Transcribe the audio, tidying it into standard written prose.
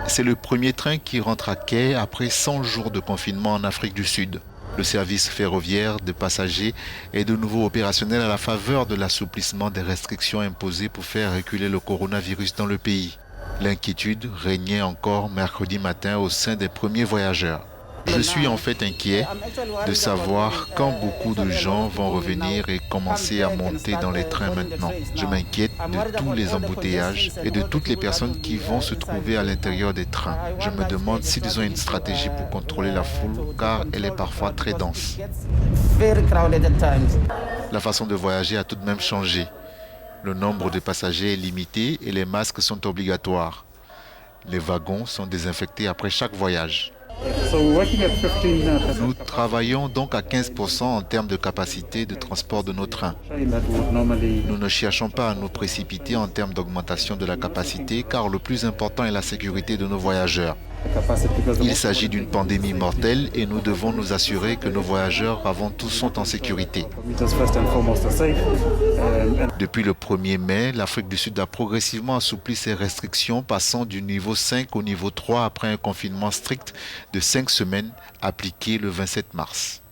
C'est le premier train qui rentre à quai après 100 jours de confinement en Afrique du Sud. Le service ferroviaire de passagers est de nouveau opérationnel à la faveur de l'assouplissement des restrictions imposées pour faire reculer le coronavirus dans le pays. L'inquiétude régnait encore mercredi matin au sein des premiers voyageurs. Je suis en fait inquiet de savoir quand beaucoup de gens vont revenir et commencer à monter dans les trains maintenant. Je m'inquiète de tous les embouteillages et de toutes les personnes qui vont se trouver à l'intérieur des trains. Je me demande s'ils ont une stratégie pour contrôler la foule car elle est parfois très dense. La façon de voyager a tout de même changé. Le nombre de passagers est limité et les masques sont obligatoires. Les wagons sont désinfectés après chaque voyage. Nous travaillons donc à 15% en termes de capacité de transport de nos trains. Nous ne cherchons pas à nous précipiter en termes d'augmentation de la capacité car le plus important est la sécurité de nos voyageurs. Il s'agit d'une pandémie mortelle et nous devons nous assurer que nos voyageurs avant tout sont en sécurité. Depuis le 1er mai, l'Afrique du Sud a progressivement assoupli ses restrictions, passant du niveau 5 au niveau 3 après un confinement strict de 5 semaines appliqué le 27 mars.